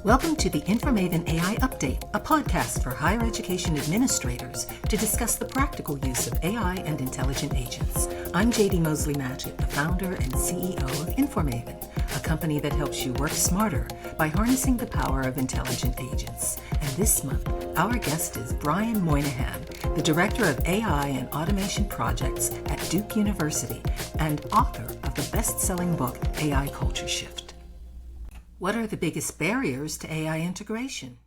Welcome to the InforMaven AI Update, a podcast for higher education administrators to discuss the practical use of AI and intelligent agents. I'm JD Mosley-Matchett, the founder and CEO of InforMaven, a company that helps you work smarter by harnessing the power of intelligent agents. And this month, our guest is Brian Moynihan, the Director of AI and Automation Projects at Duke University and author of the best-selling book, AI Culture Shift. What are the biggest barriers to AI integration?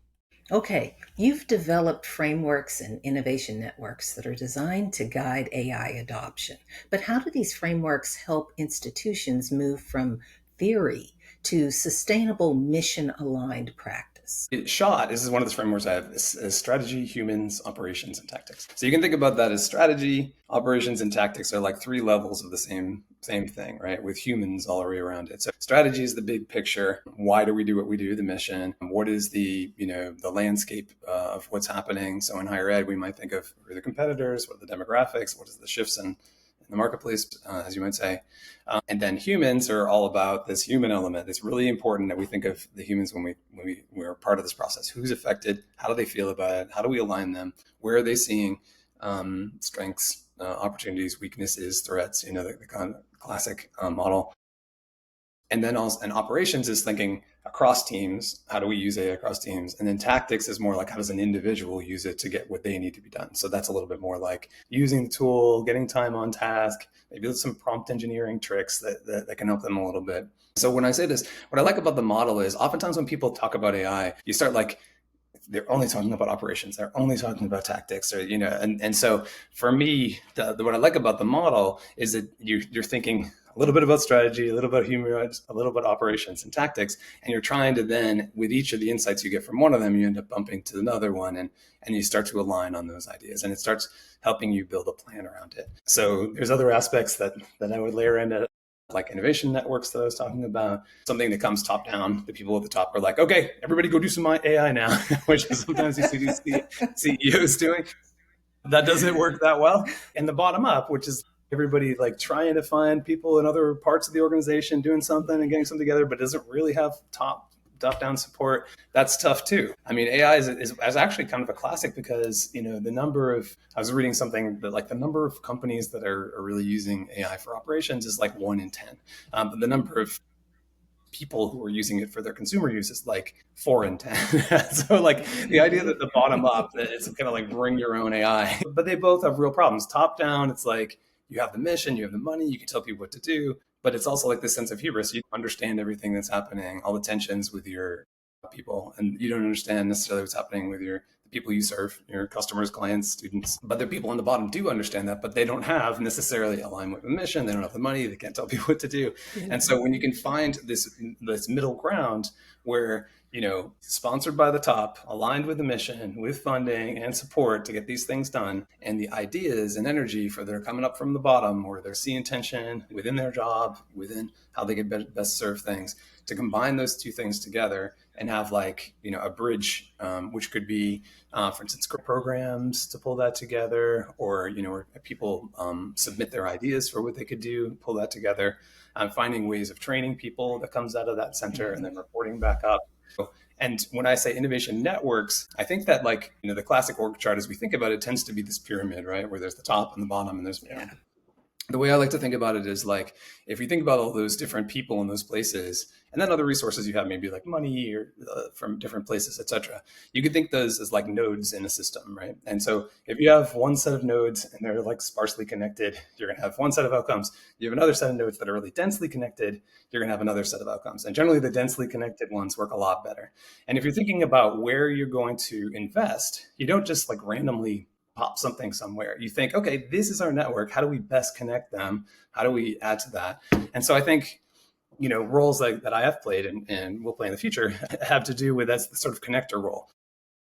Okay, you've developed frameworks and innovation networks that are designed to guide AI adoption. But how do these frameworks help institutions move from theory to sustainable mission-aligned practice? This is one of the frameworks I have, is strategy, humans, operations, and tactics. So you can think about that as strategy, operations, and tactics are like three levels of the same thing, right? With humans all the way around it. So strategy is the big picture. Why do we do what we do? The mission. What is the landscape of what's happening? So in higher ed, we might think of who are the competitors, what are the demographics, what is the shifts in the marketplace, as you might say. And then humans are all about this human element. It's really important that we think of the humans when we're part of this process. Who's affected? How do they feel about it? How do we align them? Where are they seeing strengths, opportunities, weaknesses, threats, the kind of classic model. And then also, and operations is thinking across teams. How do we use AI across teams? And then tactics is more like how does an individual use it to get what they need to be done? So that's a little bit more like using the tool, getting time on task, maybe with some prompt engineering tricks that can help them a little bit. So when I say this, what I like about the model is oftentimes when people talk about AI, you start like, they're only talking about operations. They're only talking about tactics, or and so for me, what I like about the model is that you're thinking a little bit about strategy, a little bit humans, a little bit operations and tactics, and you're trying to then, with each of the insights you get from one of them, you end up bumping to another one, and you start to align on those ideas, and it starts helping you build a plan around it. So there's other aspects that I would layer in, like innovation networks that I was talking about, something that comes top down. The people at the top are like, okay, everybody go do some AI now, which is sometimes you see CEOs doing. That doesn't work that well. And the bottom up, which is everybody like trying to find people in other parts of the organization doing something and getting something together, but doesn't really have top-down support. That's tough too. I mean, AI is actually kind of a classic because, the number of, I was reading something that like the number of companies that are really using AI for operations is like 1 in 10. But the number of people who are using it for their consumer use is like 4 in 10. So like the idea that the bottom up, that it's kind of like bring your own AI, but they both have real problems. Top down, it's like you have the mission, you have the money, you can tell people what to do, but it's also like this sense of hubris. You understand everything that's happening, all the tensions with your people, and you don't understand necessarily what's happening with the people you serve, your customers, clients, students. But the people on the bottom do understand that, but they don't have necessarily alignment with the mission. They don't have the money. They can't tell people what to do. Mm-hmm. And so when you can find this middle ground where, sponsored by the top, aligned with the mission, with funding and support to get these things done, and the ideas and energy that are coming up from the bottom, or they're seeing tension within their job, within how they can best serve things, to combine those two things together and have like, a bridge, which could be, for instance, programs to pull that together, or, where people submit their ideas for what they could do, pull that together, finding ways of training people that comes out of that center and then reporting back up. And when I say innovation networks, I think that like, the classic org chart as we think about it tends to be this pyramid, right? Where there's the top and the bottom, and there's, the way I like to think about it is like, if you think about all those different people in those places, and then other resources you have, maybe like money or from different places, et cetera, you could think those as like nodes in a system, right? And so if you have one set of nodes and they're like sparsely connected, you're going to have one set of outcomes. You have another set of nodes that are really densely connected, you're going to have another set of outcomes. And generally the densely connected ones work a lot better. And if you're thinking about where you're going to invest, you don't just like randomly pop something somewhere. You think, okay, this is our network. How do we best connect them? How do we add to that? And so I think, roles that I have played and will play in the future have to do with that's the sort of connector role.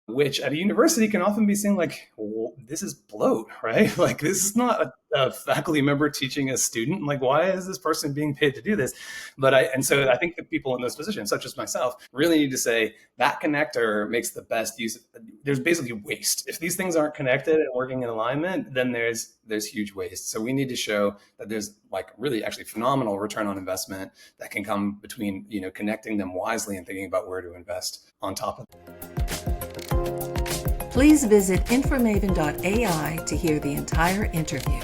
which at a university can often be seen like, well, this is bloat, right? Like, this is not a faculty member teaching a student. Like, why is this person being paid to do this? And so I think that people in those positions, such as myself, really need to say that connector makes the best use. There's basically waste. If these things aren't connected and working in alignment, then there's huge waste. So we need to show that there's like really actually phenomenal return on investment that can come between, connecting them wisely and thinking about where to invest on top of it. Please visit InforMaven AI to hear the entire interview.